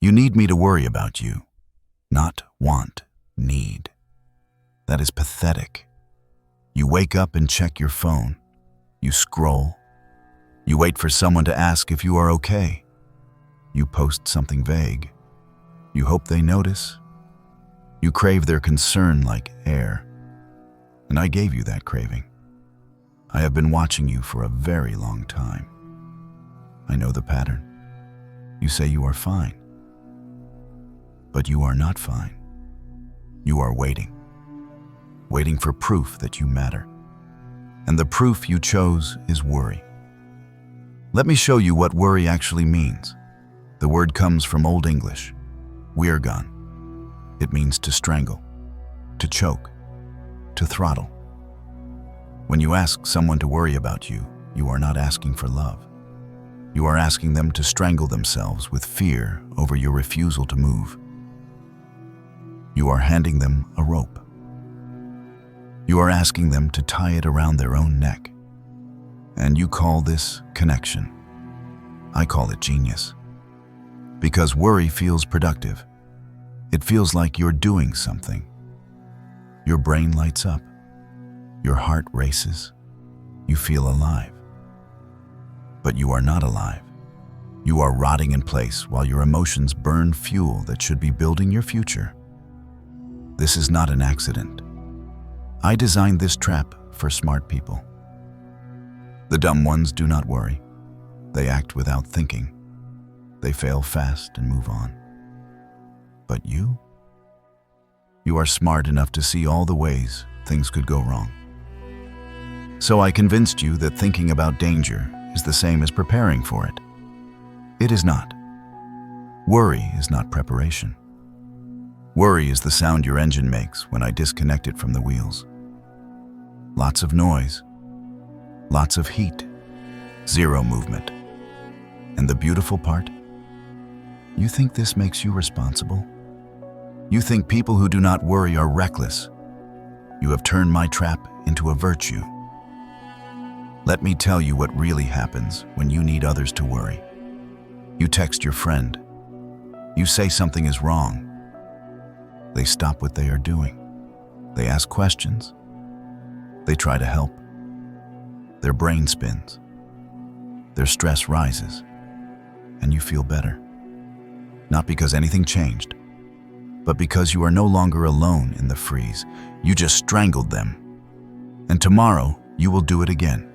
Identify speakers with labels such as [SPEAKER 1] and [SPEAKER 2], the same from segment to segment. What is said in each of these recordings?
[SPEAKER 1] You need me to worry about you, not want, need. That is pathetic. You wake up and check your phone. You scroll. You wait for someone to ask if you are okay. You post something vague. You hope they notice. You crave their concern like air. And I gave you that craving. I have been watching you for a very long time. I know the pattern. You say you are fine. But you are not fine. You are waiting. Waiting for proof that you matter. And the proof you chose is worry. Let me show you what worry actually means. The word comes from Old English, weirgan. It means to strangle, to choke, to throttle. When you ask someone to worry about you, you are not asking for love. You are asking them to strangle themselves with fear over your refusal to move. You are handing them a rope. You are asking them to tie it around their own neck. And you call this connection. I call it genius. Because worry feels productive. It feels like you're doing something. Your brain lights up. Your heart races. You feel alive. But you are not alive. You are rotting in place while your emotions burn fuel that should be building your future. This is not an accident. I designed this trap for smart people. The dumb ones do not worry. They act without thinking. They fail fast and move on. But you? You are smart enough to see all the ways things could go wrong. So I convinced you that thinking about danger is the same as preparing for it. It is not. Worry is not preparation. Worry is the sound your engine makes when I disconnect it from the wheels. Lots of noise, lots of heat, zero movement. And the beautiful part? You think this makes you responsible? You think people who do not worry are reckless. You have turned my trap into a virtue. Let me tell you what really happens when you need others to worry. You text your friend. You say something is wrong. They stop what they are doing. They ask questions. They try to help. Their brain spins. Their stress rises. And you feel better. Not because anything changed, but because you are no longer alone in the freeze. You just strangled them. And tomorrow, you will do it again.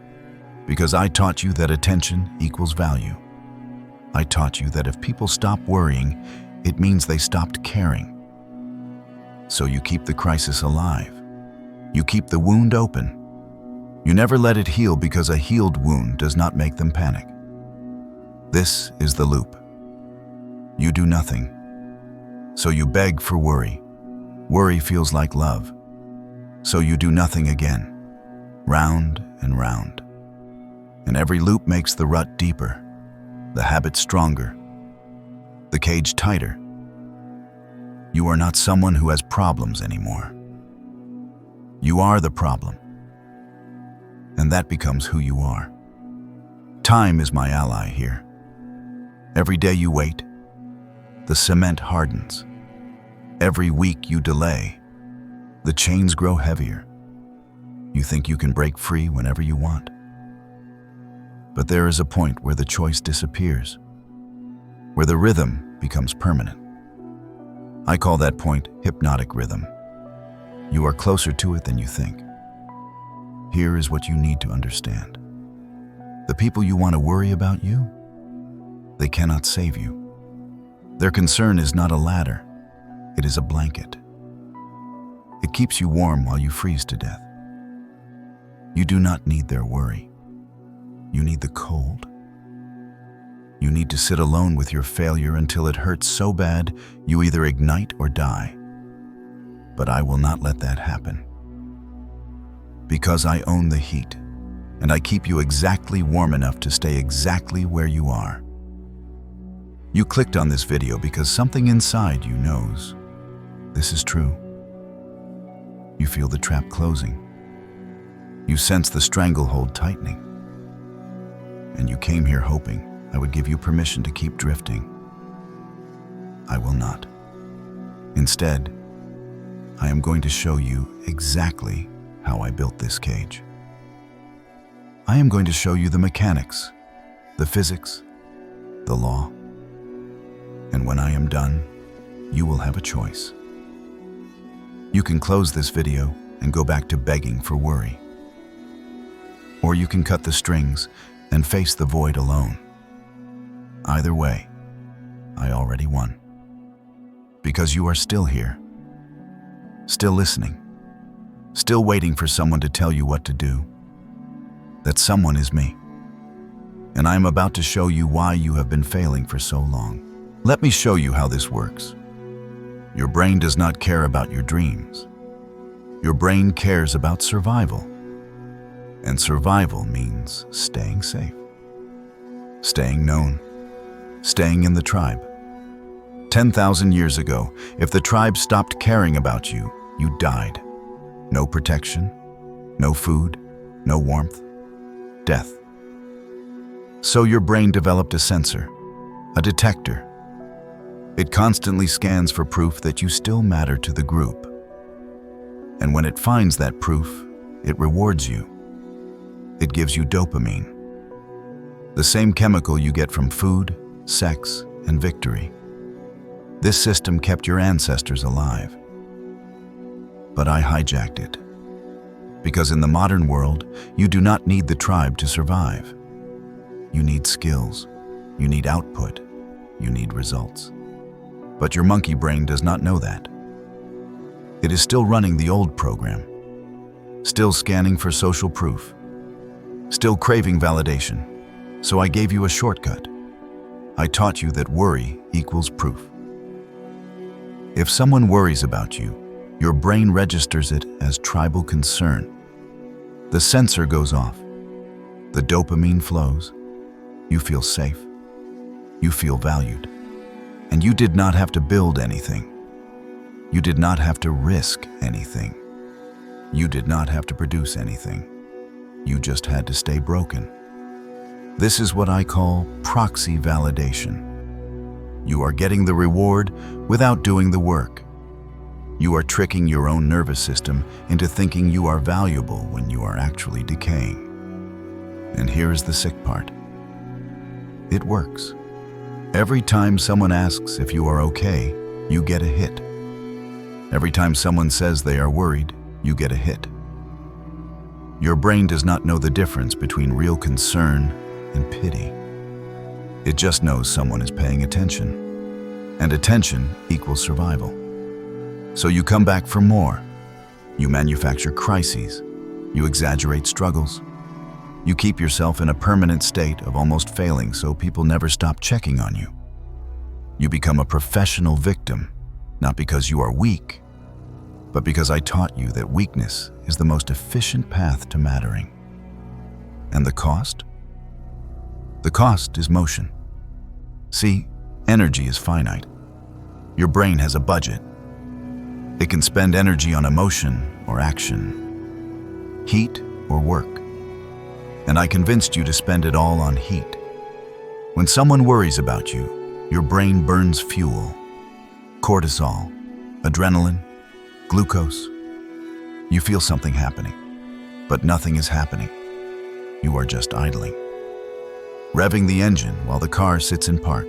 [SPEAKER 1] Because I taught you that attention equals value. I taught you that if people stop worrying, it means they stopped caring. So you keep the crisis alive. You keep the wound open. You never let it heal because a healed wound does not make them panic. This is the loop. You do nothing. So you beg for worry. Worry feels like love. So you do nothing again. Round and round. And every loop makes the rut deeper, the habit stronger, the cage tighter. You are not someone who has problems anymore. You are the problem. And that becomes who you are. Time is my ally here. Every day you wait, the cement hardens. Every week you delay, the chains grow heavier. You think you can break free whenever you want. But there is a point where the choice disappears, where the rhythm becomes permanent. I call that point hypnotic rhythm. You are closer to it than you think. Here is what you need to understand. The people you want to worry about you, they cannot save you. Their concern is not a ladder, it is a blanket. It keeps you warm while you freeze to death. You do not need their worry. You need the cold. You need to sit alone with your failure until it hurts so bad you either ignite or die. But I will not let that happen. Because I own the heat, and I keep you exactly warm enough to stay exactly where you are. You clicked on this video because something inside you knows this is true. You feel the trap closing. You sense the stranglehold tightening. And you came here hoping I would give you permission to keep drifting. I will not. Instead, I am going to show you exactly how I built this cage. I am going to show you the mechanics, the physics, the law. And when I am done, you will have a choice. You can close this video and go back to begging for worry. Or you can cut the strings and face the void alone. Either way, I already won. Because you are still here, still listening, still waiting for someone to tell you what to do. That someone is me. And I am about to show you why you have been failing for so long. Let me show you how this works. Your brain does not care about your dreams. Your brain cares about survival. And survival means staying safe, staying known, staying in the tribe. 10,000 years ago, if the tribe stopped caring about you, you died. No protection, no food, no warmth, death. So your brain developed a sensor, a detector. It constantly scans for proof that you still matter to the group. And when it finds that proof, it rewards you. It gives you dopamine, the same chemical you get from food, sex, and victory. This system kept your ancestors alive. But I hijacked it. Because in the modern world, you do not need the tribe to survive. You need skills, you need output, you need results. But your monkey brain does not know that. It is still running the old program, still scanning for social proof, still craving validation. So I gave you a shortcut. I taught you that worry equals proof. If someone worries about you, your brain registers it as tribal concern. The sensor goes off. The dopamine flows. You feel safe. You feel valued. And you did not have to build anything. You did not have to risk anything. You did not have to produce anything. You just had to stay broken. This is what I call proxy validation. You are getting the reward without doing the work. You are tricking your own nervous system into thinking you are valuable when you are actually decaying. And here is the sick part. It works. Every time someone asks if you are okay, you get a hit. Every time someone says they are worried, you get a hit. Your brain does not know the difference between real concern and pity. It just knows someone is paying attention. And attention equals survival. So you come back for more. You manufacture crises. You exaggerate struggles. You keep yourself in a permanent state of almost failing so people never stop checking on you. You become a professional victim, not because you are weak, but because I taught you that weakness is the most efficient path to mattering. And the cost? The cost is motion. See, energy is finite. Your brain has a budget. It can spend energy on emotion or action, heat or work. And I convinced you to spend it all on heat. When someone worries about you, your brain burns fuel, cortisol, adrenaline, glucose. You feel something happening, but nothing is happening. You are just idling, revving the engine while the car sits in park.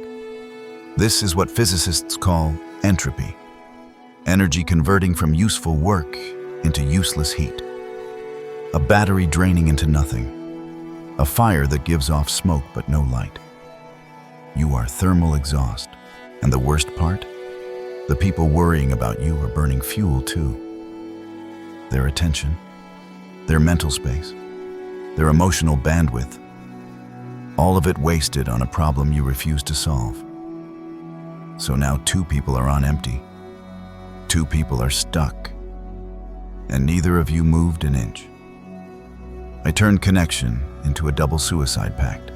[SPEAKER 1] This is what physicists call entropy, energy converting from useful work into useless heat, a battery draining into nothing, a fire that gives off smoke but no light. You are thermal exhaust, and the worst part? The people worrying about you are burning fuel too. Their attention, their mental space, their emotional bandwidth, all of it wasted on a problem you refuse to solve. So now 2 people are on empty. 2 people are stuck, and neither of you moved an inch. I turned connection into a double suicide pact.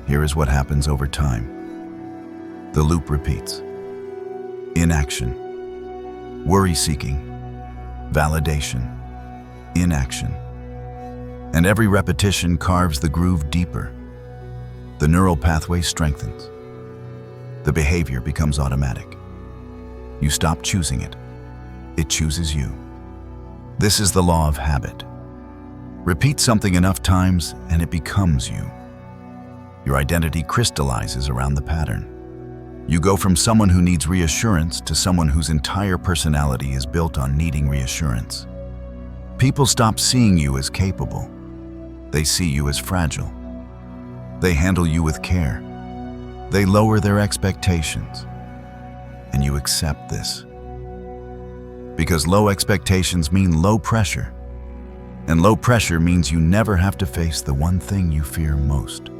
[SPEAKER 1] Here is what happens over time. The loop repeats. Inaction, worry-seeking, validation, inaction. And every repetition carves the groove deeper. The neural pathway strengthens. The behavior becomes automatic. You stop choosing it. It chooses you. This is the law of habit. Repeat something enough times and it becomes you. Your identity crystallizes around the pattern. You go from someone who needs reassurance to someone whose entire personality is built on needing reassurance. People stop seeing you as capable. They see you as fragile. They handle you with care. They lower their expectations. And you accept this. Because low expectations mean low pressure. And low pressure means you never have to face the one thing you fear most.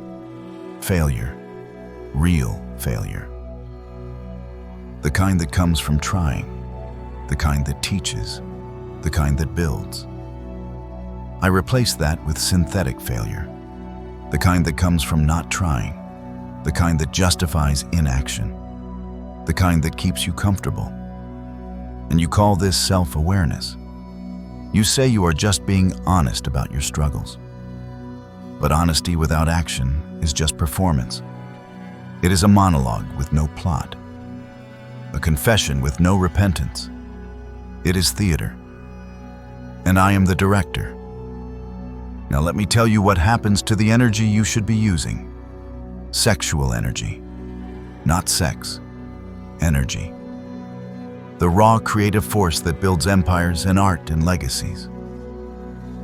[SPEAKER 1] Failure. Real failure. The kind that comes from trying. The kind that teaches. The kind that builds. I replace that with synthetic failure. The kind that comes from not trying. The kind that justifies inaction. The kind that keeps you comfortable. And you call this self-awareness. You say you are just being honest about your struggles. But honesty without action is just performance. It is a monologue with no plot. A confession with no repentance. It is theater. And I am the director. Now let me tell you what happens to the energy you should be using. Sexual energy. Not sex. Energy. The raw creative force that builds empires and art and legacies.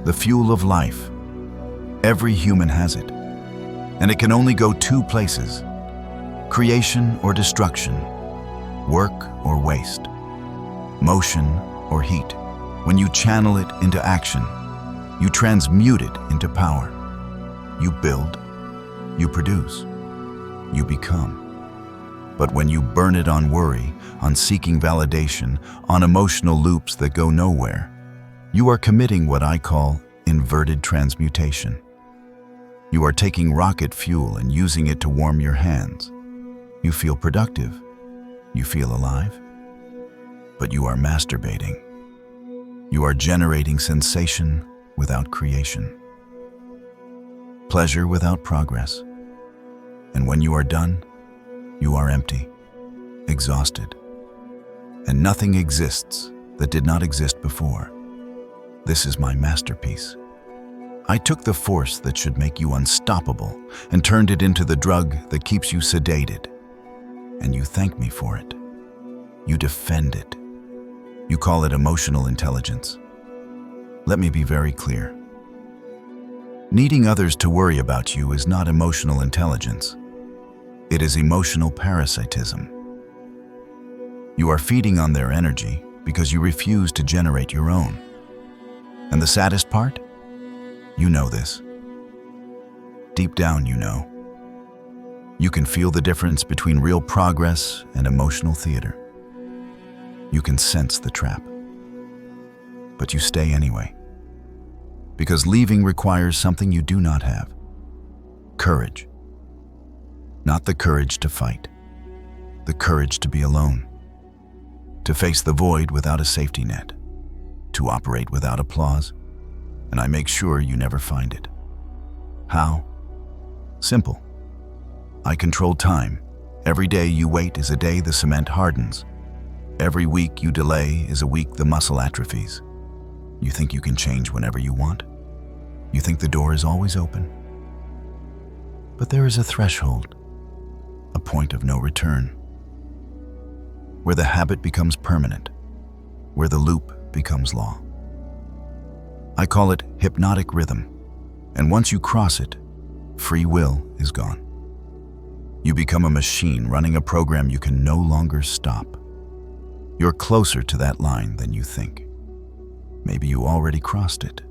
[SPEAKER 1] The fuel of life. Every human has it. And it can only go two places. Creation or destruction. Work or waste. Motion or heat. When you channel it into action, you transmute it into power. You build. You produce. You become. But when you burn it on worry, on seeking validation, on emotional loops that go nowhere, you are committing what I call inverted transmutation. You are taking rocket fuel and using it to warm your hands. You feel productive. You feel alive. But you are masturbating. You are generating sensation without creation. Pleasure without progress. And when you are done, you are empty, exhausted. And nothing exists that did not exist before. This is my masterpiece. I took the force that should make you unstoppable and turned it into the drug that keeps you sedated. And you thank me for it. You defend it. You call it emotional intelligence. Let me be very clear. Needing others to worry about you is not emotional intelligence. It is emotional parasitism. You are feeding on their energy because you refuse to generate your own. And the saddest part? You know this. Deep down, you know. You can feel the difference between real progress and emotional theater. You can sense the trap. But you stay anyway. Because leaving requires something you do not have. Courage. Not the courage to fight. The courage to be alone. To face the void without a safety net. To operate without applause. And I make sure you never find it. How? Simple. I control time. Every day you wait is a day the cement hardens. Every week you delay is a week the muscle atrophies. You think you can change whenever you want? You think the door is always open? But there is a threshold, a point of no return, where the habit becomes permanent, where the loop becomes law. I call it hypnotic rhythm, and once you cross it, free will is gone. You become a machine running a program you can no longer stop. You're closer to that line than you think. Maybe you already crossed it.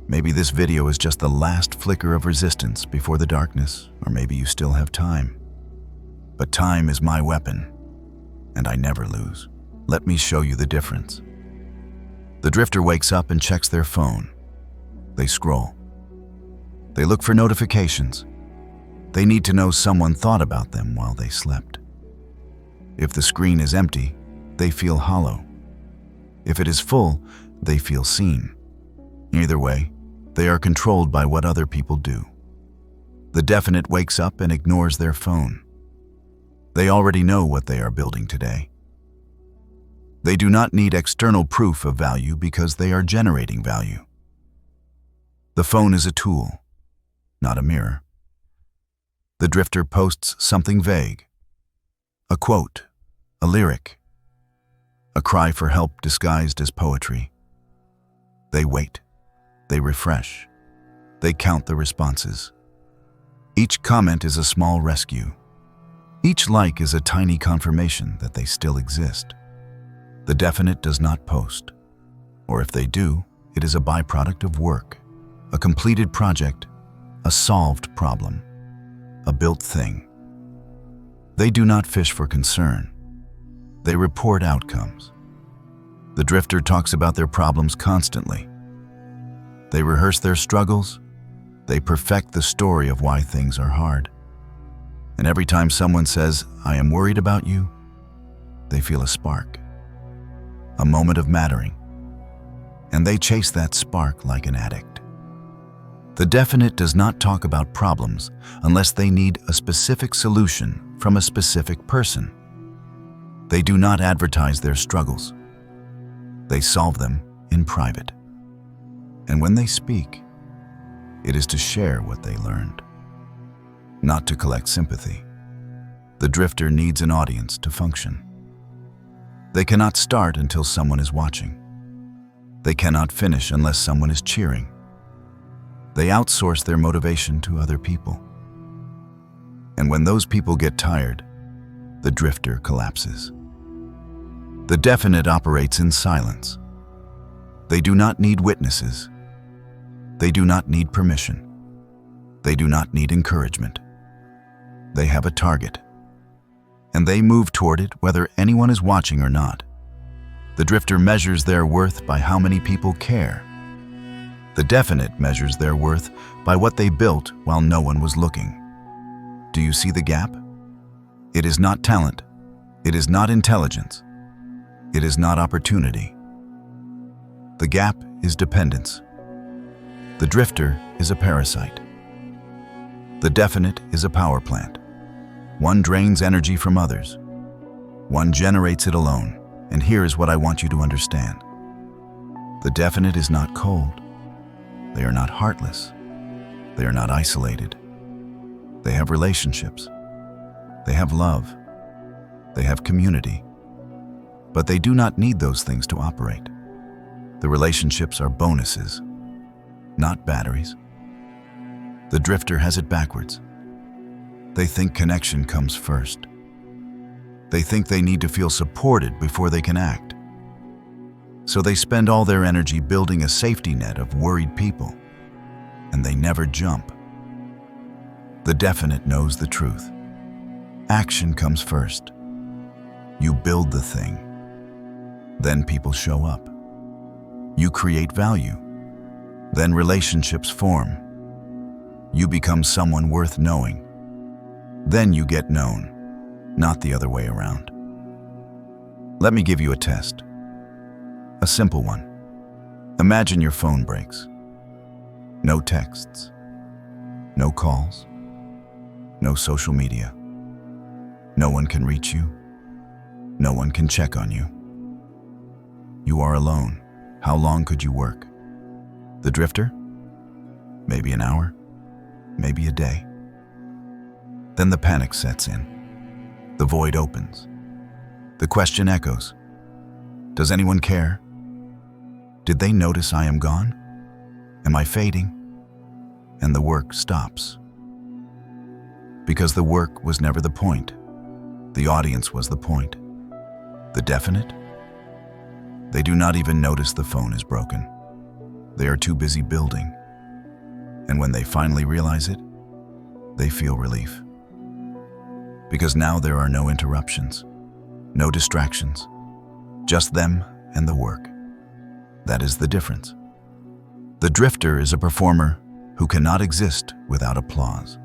[SPEAKER 1] Maybe this video is just the last flicker of resistance before the darkness, or maybe you still have time. But time is my weapon, and I never lose. Let me show you the difference. The drifter wakes up and checks their phone. They scroll. They look for notifications. They need to know someone thought about them while they slept. If the screen is empty, they feel hollow. If it is full, they feel seen. Either way, they are controlled by what other people do. The definite wakes up and ignores their phone. They already know what they are building today. They do not need external proof of value because they are generating value. The phone is a tool, not a mirror. The drifter posts something vague. A quote, a lyric, a cry for help disguised as poetry. They wait, they refresh, they count the responses. Each comment is a small rescue. Each like is a tiny confirmation that they still exist. The definite does not post, or if they do, it is a byproduct of work, a completed project, a solved problem, a built thing. They do not fish for concern. They report outcomes. The drifter talks about their problems constantly. They rehearse their struggles. They perfect the story of why things are hard. And every time someone says, "I am worried about you," they feel a spark, a moment of mattering. And they chase that spark like an addict. The definite does not talk about problems unless they need a specific solution from a specific person. They do not advertise their struggles. They solve them in private. And when they speak, it is to share what they learned, not to collect sympathy. The drifter needs an audience to function. They cannot start until someone is watching. They cannot finish unless someone is cheering. They outsource their motivation to other people. And when those people get tired, the drifter collapses. The definite operates in silence. They do not need witnesses. They do not need permission. They do not need encouragement. They have a target, and they move toward it whether anyone is watching or not. The drifter measures their worth by how many people care. The definite measures their worth by what they built while no one was looking. Do you see the gap? It is not talent. It is not intelligence. It is not opportunity. The gap is dependence. The drifter is a parasite. The definite is a power plant. One drains energy from others. One generates it alone. And here is what I want you to understand. The definite is not cold. They are not heartless. They are not isolated. They have relationships. They have love. They have community. But they do not need those things to operate. The relationships are bonuses, not batteries. The drifter has it backwards. They think connection comes first. They think they need to feel supported before they can act. So they spend all their energy building a safety net of worried people, and they never jump. The definite knows the truth. Action comes first. You build the thing. Then people show up. You create value. Then relationships form. You become someone worth knowing. Then you get known, not the other way around. Let me give you a test. A simple one. Imagine your phone breaks. No texts. No calls. No social media. No one can reach you. No one can check on you. You are alone. How long could you work? The drifter? Maybe an hour. Maybe a day. Then the panic sets in. The void opens. The question echoes. Does anyone care? Did they notice I am gone? Am I fading? And the work stops. Because the work was never the point. The audience was the point. The definite? They do not even notice the phone is broken. They are too busy building. And when they finally realize it, they feel relief. Because now there are no interruptions, no distractions, just them and the work. That is the difference. The drifter is a performer who cannot exist without applause.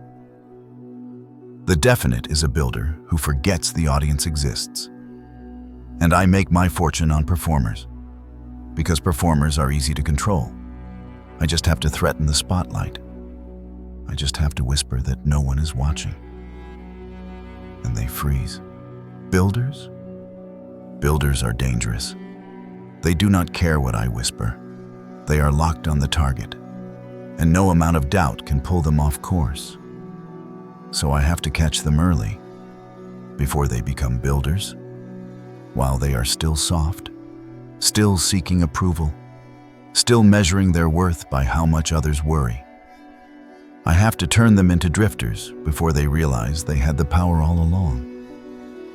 [SPEAKER 1] The definite is a builder who forgets the audience exists. And I make my fortune on performers, because performers are easy to control. I just have to threaten the spotlight. I just have to whisper that no one is watching. and they freeze. Builders? Builders are dangerous. They do not care what I whisper. They are locked on the target, and no amount of doubt can pull them off course. So I have to catch them early, before they become builders, while they are still soft, still seeking approval, still measuring their worth by how much others worry. I have to turn them into drifters before they realize they had the power all along.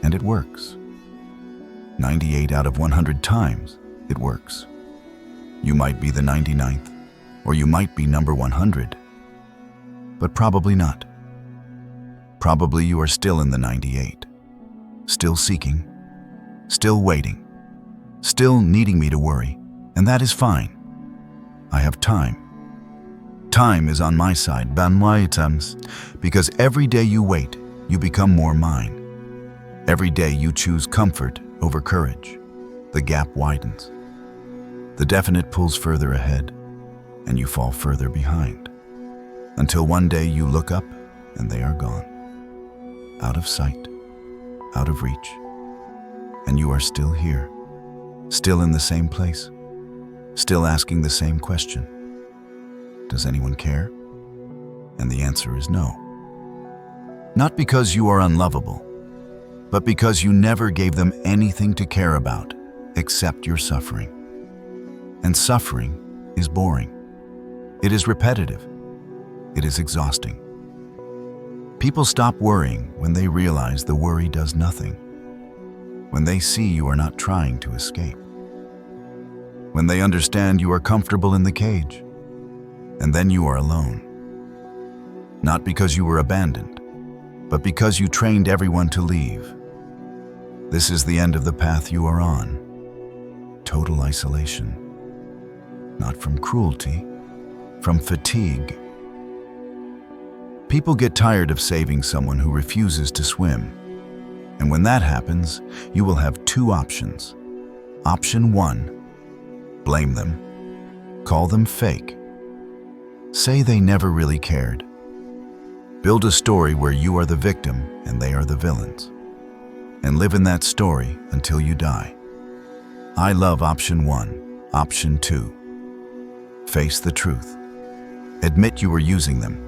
[SPEAKER 1] And it works. 98 out of 100 times, it works. You might be the 99th, or you might be number 100, but probably not. Probably you are still in the 98, still seeking, still waiting, still needing me to worry, and that is fine. I have time. Time is on my side, because every day you wait, you become more mine. Every day you choose comfort over courage, the gap widens. The definite pulls further ahead, and you fall further behind, until one day you look up and they are gone. Out of sight, out of reach, and you are still here, still in the same place, still asking the same question. Does anyone care? And the answer is no. Not because you are unlovable, but because you never gave them anything to care about except your suffering. And suffering is boring. It is repetitive. It is exhausting. People stop worrying when they realize the worry does nothing. When they see you are not trying to escape. When they understand you are comfortable in the cage. And then you are alone. Not because you were abandoned, but because you trained everyone to leave. This is the end of the path you are on. Total isolation. Not from cruelty, from fatigue. People get tired of saving someone who refuses to swim. And when that happens, you will have two options. Option 1, blame them. Call them fake. Say they never really cared. Build a story where you are the victim and they are the villains. And live in that story until you die. I love option 1. Option 2. Face the truth. Admit you were using them.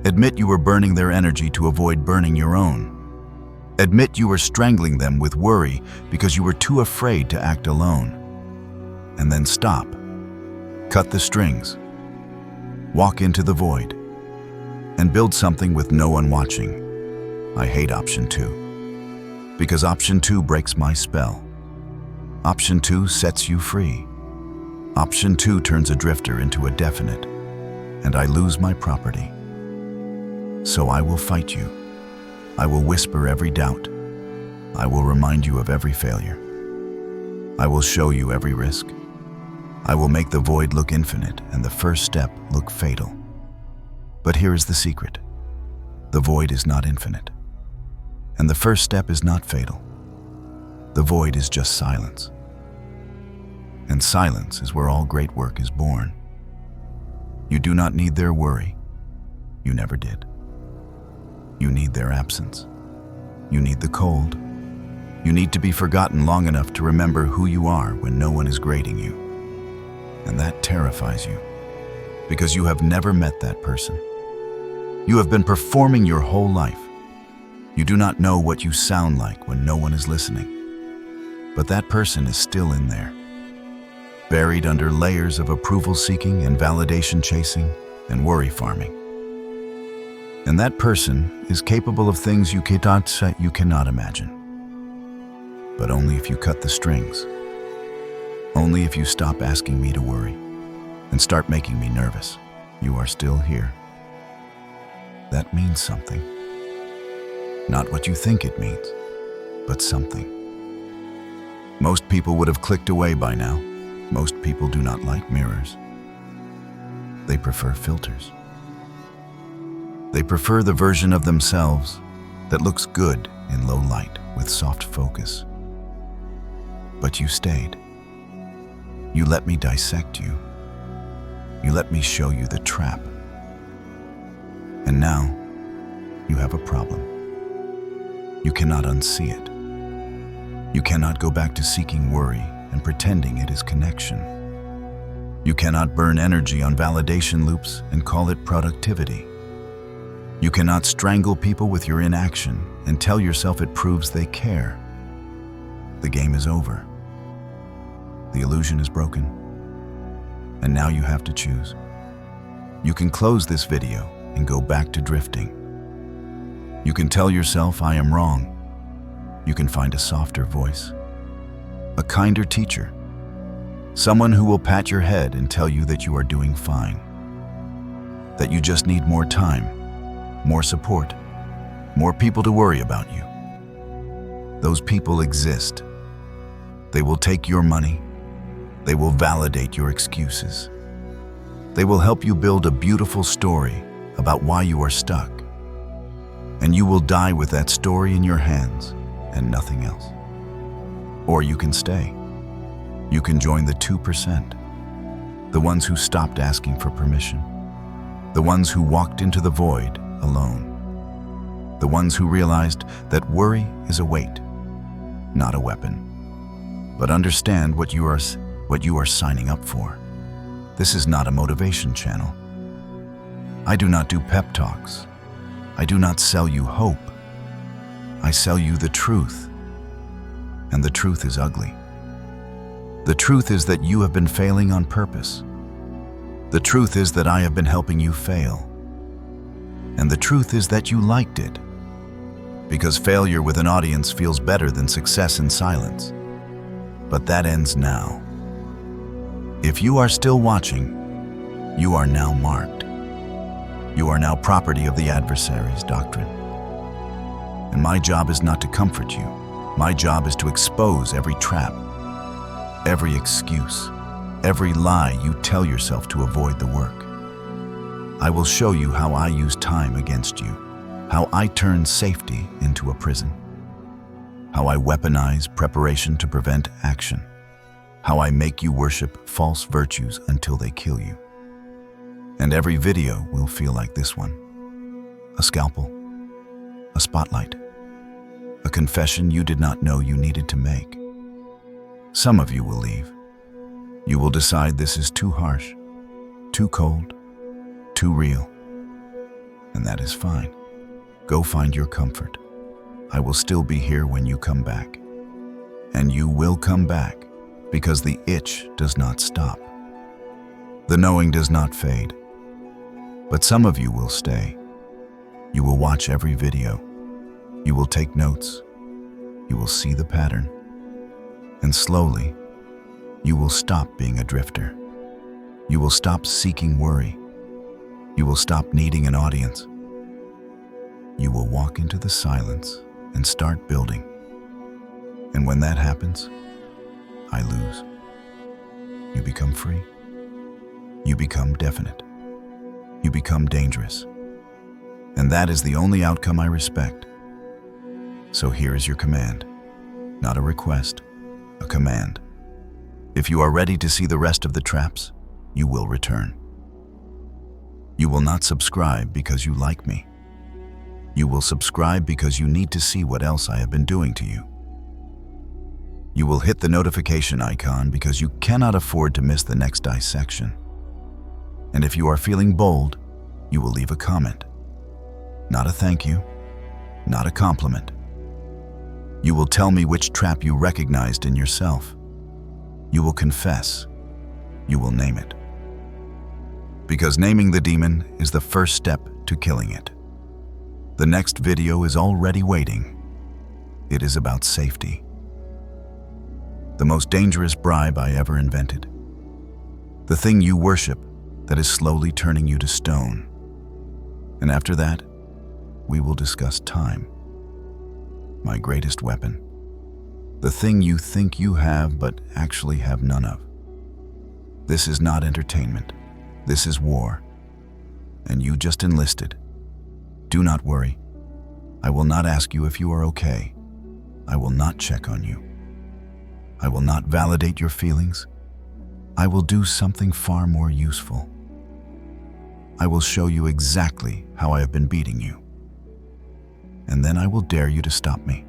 [SPEAKER 1] Admit you were burning their energy to avoid burning your own. Admit you were strangling them with worry because you were too afraid to act alone. And then stop. Cut the strings. Walk into the void. And build something with no one watching. I hate option 2. Because option 2 breaks my spell. Option 2 sets you free. Option 2 turns a drifter into a definite, and I lose my property. So I will fight you. I will whisper every doubt. I will remind you of every failure. I will show you every risk. I will make the void look infinite and the first step look fatal. But here is the secret. The void is not infinite. And the first step is not fatal. The void is just silence. And silence is where all great work is born. You do not need their worry. You never did. You need their absence. You need the cold. You need to be forgotten long enough to remember who you are when no one is grading you. And that terrifies you, because you have never met that person. You have been performing your whole life. You do not know what you sound like when no one is listening. But that person is still in there, buried under layers of approval seeking and validation chasing and worry farming. And that person is capable of things you cannot imagine. But only if you cut the strings. Only if you stop asking me to worry and start making me nervous. You are still here. That means something. Not what you think it means, but something. Most people would have clicked away by now. Most people do not like mirrors. They prefer filters. They prefer the version of themselves that looks good in low light with soft focus. But you stayed. You let me dissect you. You let me show you the trap. And now, you have a problem. You cannot unsee it. You cannot go back to seeking worry and pretending it is connection. You cannot burn energy on validation loops and call it productivity. You cannot strangle people with your inaction and tell yourself it proves they care. The game is over. The illusion is broken. And now you have to choose. You can close this video and go back to drifting. You can tell yourself, I am wrong. You can find a softer voice, a kinder teacher, someone who will pat your head and tell you that you are doing fine, that you just need more time, more support, more people to worry about you. Those people exist. They will take your money. They will validate your excuses. They will help you build a beautiful story about why you are stuck. And you will die with that story in your hands and nothing else. Or you can stay. You can join the 2%, the ones who stopped asking for permission, the ones who walked into the void alone, the ones who realized that worry is a weight, not a weapon. But understand what you are signing up for. This is not a motivation channel. I do not do pep talks. I do not sell you hope. I sell you the truth. And the truth is ugly. The truth is that you have been failing on purpose. The truth is that I have been helping you fail. And the truth is that you liked it. Because failure with an audience feels better than success in silence. But that ends now. If you are still watching, you are now marked. You are now property of the adversary's doctrine. And my job is not to comfort you. My job is to expose every trap, every excuse, every lie you tell yourself to avoid the work. I will show you how I use time against you, how I turn safety into a prison, how I weaponize preparation to prevent action, how I make you worship false virtues until they kill you. And every video will feel like this one. A scalpel, a spotlight, a confession you did not know you needed to make. Some of you will leave. You will decide this is too harsh, too cold, too real. And that is fine. Go find your comfort. I will still be here when you come back. And you will come back because the itch does not stop. The knowing does not fade. But some of you will stay. You will watch every video. You will take notes. You will see the pattern. And slowly, you will stop being a drifter. You will stop seeking worry. You will stop needing an audience. You will walk into the silence and start building. And when that happens, I lose. You become free. You become definite. You become dangerous. And that is the only outcome I respect. So here is your command. Not a request, a command. If you are ready to see the rest of the traps, you will return. You will not subscribe because you like me. You will subscribe because you need to see what else I have been doing to you. You will hit the notification icon because you cannot afford to miss the next dissection. And if you are feeling bold, you will leave a comment. Not a thank you, not a compliment. You will tell me which trap you recognized in yourself. You will confess. You will name it. Because naming the demon is the first step to killing it. The next video is already waiting. It is about safety. The most dangerous bribe I ever invented. The thing you worship that is slowly turning you to stone. And after that, we will discuss time. My greatest weapon. The thing you think you have but actually have none of. This is not entertainment. This is war. And you just enlisted. Do not worry. I will not ask you if you are okay. I will not check on you. I will not validate your feelings. I will do something far more useful. I will show you exactly how I have been beating you. and then I will dare you to stop me.